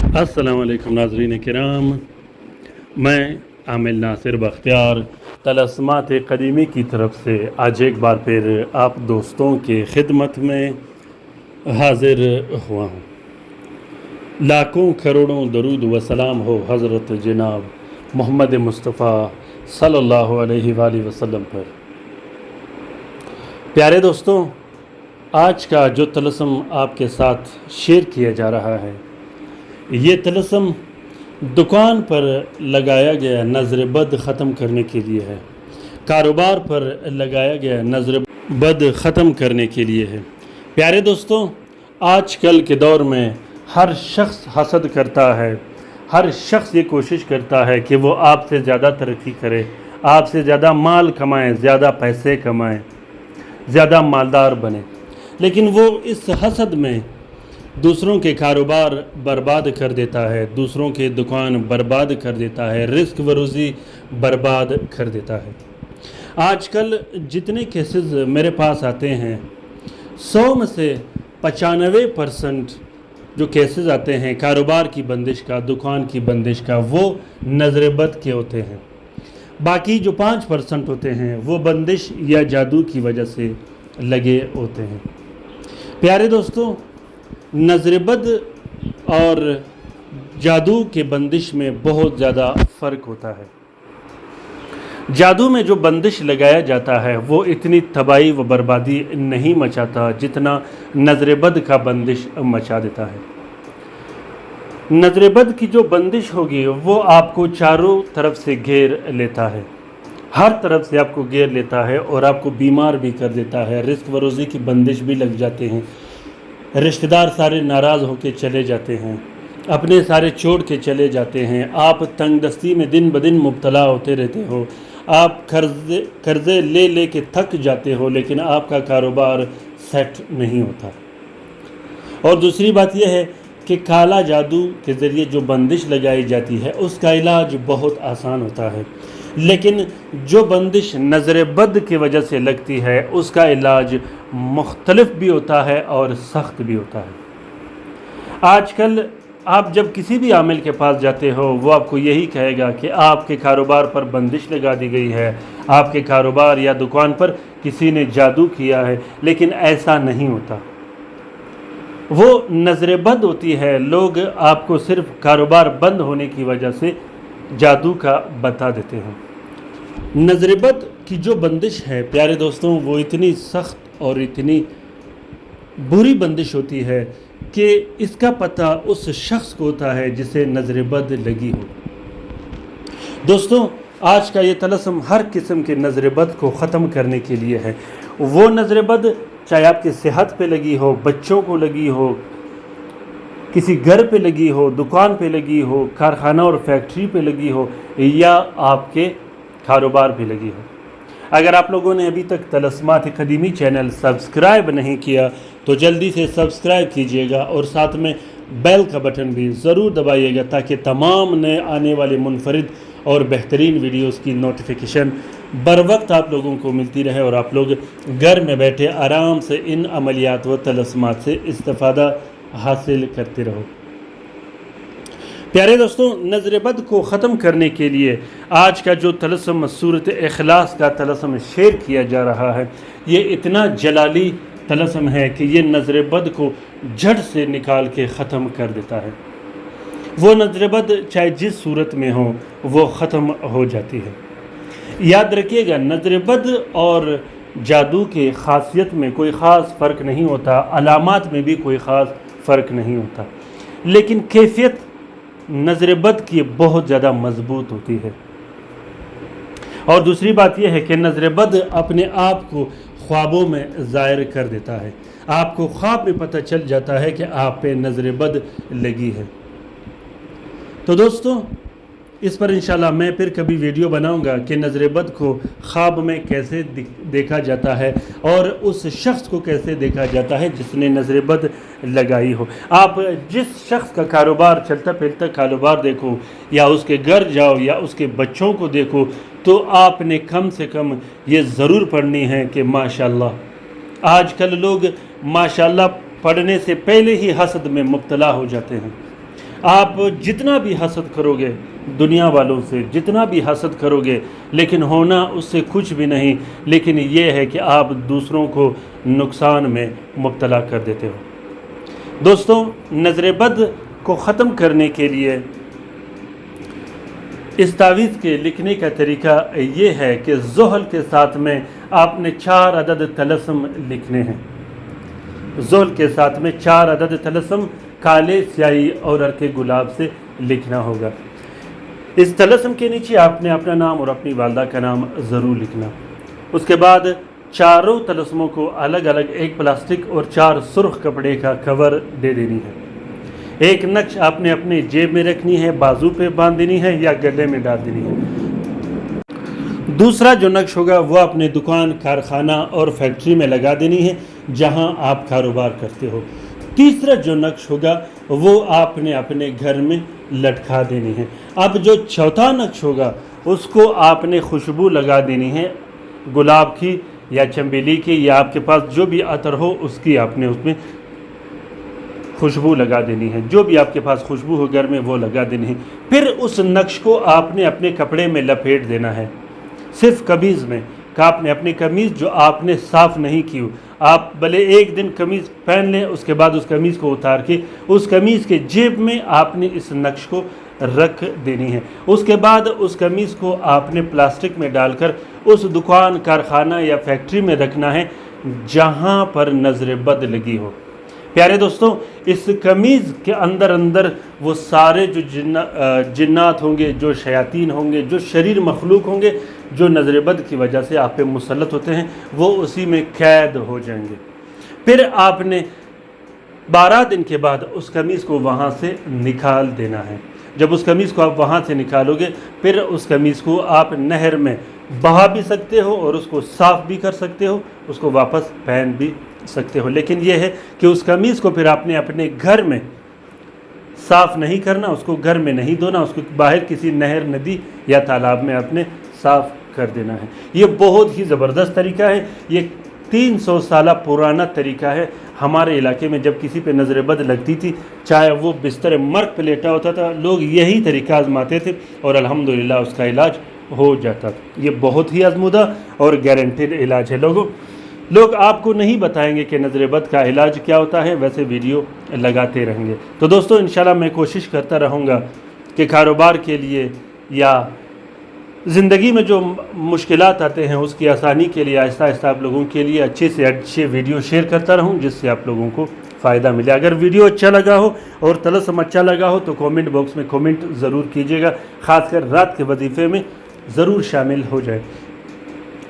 अस्सलाम वालेकुम नाज़रीन किराम, मैं आमिल नासिर बख्तियार तलस्मात क़दीमी की तरफ से आज एक बार फिर आप दोस्तों के खिदमत में हाजिर हुआ हूँ। लाखों करोड़ों दरूद व सलाम हो हज़रत जनाब मोहम्मद मुस्तफ़ा सल्लल्लाहु अलैहि वसल्लम पर। प्यारे दोस्तों, आज का जो तलस्म आपके साथ शेयर किया जा रहा है, ये तलस्म दुकान पर लगाया गया नज़र बद ख़त्म करने के लिए है, कारोबार पर लगाया गया नज़र बद ख़त्म करने के लिए है। प्यारे दोस्तों, आजकल के दौर में हर शख्स हसद करता है, हर शख्स ये कोशिश करता है कि वो आपसे ज़्यादा तरक्की करे, आपसे ज़्यादा माल कमाए, ज़्यादा पैसे कमाए, ज़्यादा मालदार बने। लेकिन वो इस हसद में दूसरों के कारोबार बर्बाद कर देता है, दूसरों के दुकान बर्बाद कर देता है, रिस्क व रोज़ी बर्बाद कर देता है। आजकल जितने केसेस मेरे पास आते हैं, 100 में से 95% जो केसेस आते हैं कारोबार की बंदिश का, दुकान की बंदिश का, वो नज़र बद के होते हैं। बाकी जो 5% होते हैं वो बंदिश या जादू की वजह से लगे होते हैं। प्यारे दोस्तों, नज़र बद और जादू के बंदिश में बहुत ज़्यादा फ़र्क होता है। जादू में जो बंदिश लगाया जाता है वो इतनी तबाही व बर्बादी नहीं मचाता जितना नज़र बद का बंदिश मचा देता है। नज़र बद की जो बंदिश होगी वो आपको चारों तरफ से घेर लेता है, हर तरफ से आपको घेर लेता है और आपको बीमार भी कर देता है, रिस्क व रोज़ी की बंदिश भी लग जाते हैं, रिश्तेदार सारे नाराज़ होकर चले जाते हैं, अपने सारे छोड़ के चले जाते हैं, आप तंगदस्ती में दिन ब दिन मुब्तला होते रहते हो, आप कर्ज़े ले ले के थक जाते हो, लेकिन आपका कारोबार सेट नहीं होता। और दूसरी बात यह है कि काला जादू के ज़रिए जो बंदिश लगाई जाती है उसका इलाज बहुत आसान होता है, लेकिन जो बंदिश नज़र बद की वजह से लगती है उसका इलाज मुख्तलिफ भी होता है और सख्त भी होता है। आजकल आप जब किसी भी आमिल के पास जाते हो वो आपको यही कहेगा कि आपके कारोबार पर बंदिश लगा दी गई है, आपके कारोबार या दुकान पर किसी ने जादू किया है, लेकिन ऐसा नहीं होता। वो नज़र बद होती है, लोग आपको सिर्फ कारोबार बंद होने की वजह से जादू का बता देते हैं। नज़र बद की जो बंदिश है प्यारे दोस्तों, वो इतनी सख्त और इतनी बुरी बंदिश होती है कि इसका पता उस शख्स को होता है जिसे नज़र बद लगी हो। दोस्तों, आज का ये तलस्म हर किस्म के नज़र बद को ख़त्म करने के लिए है। वो नज़र बद चाहे आपकी सेहत पे लगी हो, बच्चों को लगी हो, किसी घर पे लगी हो, दुकान पे लगी हो, कारखाना और फैक्ट्री पे लगी हो, या आपके कारोबार पे लगी हो। अगर आप लोगों ने अभी तक तलस्मात क़दीमी चैनल सब्सक्राइब नहीं किया तो जल्दी से सब्सक्राइब कीजिएगा और साथ में बेल का बटन भी ज़रूर दबाइएगा ताकि तमाम नए आने वाले मुनफरिद और बेहतरीन वीडियोस की नोटिफिकेशन बर वक्त आप लोगों को मिलती रहे और आप लोग घर में बैठे आराम से इन अमलियात व तलस्मात से इस्तिफ़ादा हासिल करते रहो। प्यारे दोस्तों, नज़र बद को ख़त्म करने के लिए आज का जो तलस्म सूरत इखलास का तलस्म शेयर किया जा रहा है, ये इतना जलाली तलस्म है कि ये नज़र बद को जड़ से निकाल के ख़त्म कर देता है। वो नज़र बद चाहे जिस सूरत में हो वो ख़त्म हो जाती है। याद रखिएगा, नज़र बद और जादू के ख़ासियत में कोई ख़ास फ़र्क नहीं होता, अलामात में भी कोई ख़ास फ़र्क नहीं होता, लेकिन कैफियत नज़र बद की बहुत ज़्यादा मजबूत होती है। और दूसरी बात यह है कि नज़र बद अपने आप को ख्वाबों में ज़ाहिर कर देता है, आपको ख्वाब में पता चल जाता है कि आप पे नज़र बद लगी है। तो दोस्तों, इस पर इंशाल्लाह मैं फिर कभी वीडियो बनाऊंगा कि नज़र बद को ख्वाब में कैसे देखा जाता है और उस शख्स को कैसे देखा जाता है जिसने नज़र बद लगाई हो। आप जिस शख्स का कारोबार चलता फिरता कारोबार देखो या उसके घर जाओ या उसके बच्चों को देखो तो आपने कम से कम ये ज़रूर पढ़नी है कि माशाल्लाह। आजकल लोग माशाल्लाह पढ़ने से पहले ही हसद में मुब्तला हो जाते हैं। آپ جتنا بھی حسد کرو گے دنیا والوں سے، جتنا بھی حسد کرو گے، لیکن ہونا اس سے کچھ بھی نہیں، لیکن یہ ہے کہ آپ دوسروں کو نقصان میں مبتلا کر دیتے ہو۔ دوستوں، نظر بد کو ختم کرنے کے لیے اس تعویذ کے لکھنے کا طریقہ یہ ہے کہ زحل کے ساتھ میں آپ نے 4 عدد طلسم لکھنے ہیں۔ زحل کے ساتھ میں 4 عدد طلسم کالے سیاہی اور عرق گلاب سے لکھنا ہوگا۔ اس طلسم کے نیچے آپ نے اپنا نام اور اپنی والدہ کا نام ضرور لکھنا۔ اس کے بعد چاروں طلسموں کو الگ الگ ایک پلاسٹک اور 4 سرخ کپڑے کا کور دے دینی ہے۔ ایک نقش آپ نے اپنے جیب میں رکھنی ہے، بازو پہ باندھ دینی ہے یا گلے میں ڈال دینی ہے۔ دوسرا جو نقش ہوگا وہ اپنے دکان، کارخانہ اور فیکٹری میں لگا دینی ہے جہاں آپ کاروبار کرتے ہو۔ تیسرا جو نقش ہوگا وہ آپ نے اپنے گھر میں لٹکا دینی ہے۔ اب جو چوتھا نقش ہوگا اس کو آپ نے خوشبو لگا دینی ہے، گلاب کی یا چنبیلی کی یا آپ کے پاس جو بھی عطر ہو اس کی آپ نے اس میں خوشبو لگا دینی ہے۔ جو بھی آپ کے پاس خوشبو ہو گھر میں وہ لگا دینی ہے۔ پھر اس نقش کو آپ نے اپنے کپڑے میں لپیٹ دینا ہے، صرف قمیض میں، کہ آپ نے اپنی قمیض جو آپ نے صاف نہیں کی ہو، آپ بھلے ایک دن قمیض پہن لیں، اس کے بعد اس قمیض کو اتار کے اس قمیض کے جیب میں آپ نے اس نقش کو رکھ دینی ہے۔ اس کے بعد اس قمیض کو آپ نے پلاسٹک میں ڈال کر اس دکان، کارخانہ یا فیکٹری میں رکھنا ہے جہاں پر نظر بد لگی ہو۔ پیارے دوستوں، اس قمیض کے اندر وہ سارے جو جنات ہوں گے، جو شیاطین ہوں گے، جو شریر مخلوق ہوں گے، جو نظر بد کی وجہ سے آپ پہ مسلط ہوتے ہیں، وہ اسی میں قید ہو جائیں گے۔ پھر آپ نے 12 دن کے بعد اس قمیض کو وہاں سے نکال دینا ہے۔ جب اس قمیض کو آپ وہاں سے نکالو گے، پھر اس قمیض کو آپ نہر میں بہا بھی سکتے ہو اور اس کو صاف بھی کر سکتے ہو، اس کو واپس پہن بھی سکتے ہو۔ لیکن یہ ہے کہ اس قمیض کو پھر آپ نے اپنے گھر میں صاف نہیں کرنا، اس کو گھر میں نہیں دھونا، اس کو باہر کسی نہر، ندی یا تالاب میں آپ نے صاف کر دینا ہے۔ یہ بہت ہی زبردست طریقہ ہے، یہ 300 سالہ پرانا طریقہ ہے۔ ہمارے علاقے میں جب کسی پہ نظر بد لگتی تھی، چاہے وہ بستر مرگ پہ لیٹا ہوتا تھا، لوگ یہی طریقہ آزماتے تھے اور الحمدللہ اس کا علاج ہو جاتا تھا۔ یہ بہت ہی آزمودہ اور گارنٹیڈ علاج ہے۔ لوگ آپ کو نہیں بتائیں گے کہ نظر بد کا علاج کیا ہوتا ہے، ویسے ویڈیو لگاتے رہیں گے۔ تو دوستو، انشاءاللہ میں کوشش کرتا رہوں گا کہ کاروبار کے لیے یا زندگی میں جو مشکلات آتے ہیں اس کی آسانی کے لیے آہستہ آہستہ آپ لوگوں کے لیے اچھے سے اچھے ویڈیو شیئر کرتا رہوں، جس سے آپ لوگوں کو فائدہ ملے۔ اگر ویڈیو اچھا لگا ہو اور طلسم اچھا لگا ہو تو کومنٹ باکس میں کومنٹ ضرور کیجیے گا، خاص کر رات کے وظیفے میں ضرور شامل ہو جائے۔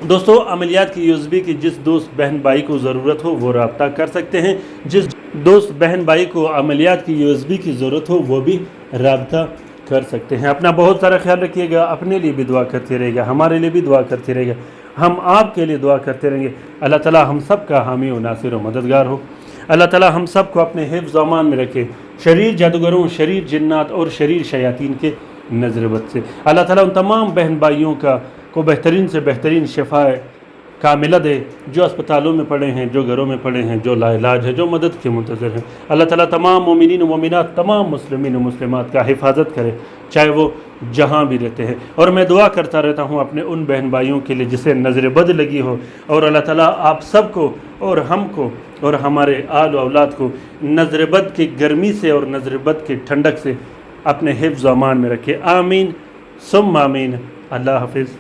دوستو، عملیات کی USB کی جس دوست بہن بھائی کو ضرورت ہو وہ رابطہ کر سکتے ہیں۔ جس دوست بہن بھائی کو عملیات کی USB کی ضرورت ہو وہ بھی رابطہ کر سکتے ہیں۔ اپنا بہت سارا خیال رکھیے گا، اپنے لیے بھی دعا کرتے رہے گا، ہمارے لیے بھی دعا کرتے رہے گا، ہم آپ کے لیے دعا کرتے رہیں گے۔ اللہ تعالی ہم سب کا حامی و ناصر و مددگار ہو۔ اللہ تعالی ہم سب کو اپنے حفظ و امان میں رکھے، شریر جادوگروں، شریر جنات اور شریر شیاطین کے نظر بد سے۔ اللہ تعالی ان تمام بہن بھائیوں کو بہترین سے بہترین شفا کاملہ دے، جو اسپتالوں میں پڑے ہیں، جو گھروں میں پڑے ہیں، جو لا علاج ہے، جو مدد کے منتظر ہیں۔ اللہ تعالیٰ تمام مومنین و مومنات، تمام مسلمین و مسلمات کا حفاظت کرے، چاہے وہ جہاں بھی رہتے ہیں۔ اور میں دعا کرتا رہتا ہوں اپنے ان بہن بھائیوں کے لیے جسے نظر بد لگی ہو، اور اللہ تعالیٰ آپ سب کو اور ہم کو اور ہمارے آل و اولاد کو نظر بد کی گرمی سے اور نظر بد کی ٹھنڈک سے اپنے حفظ و امان میں رکھے۔ آمین ثم آمین۔ اللہ حافظ۔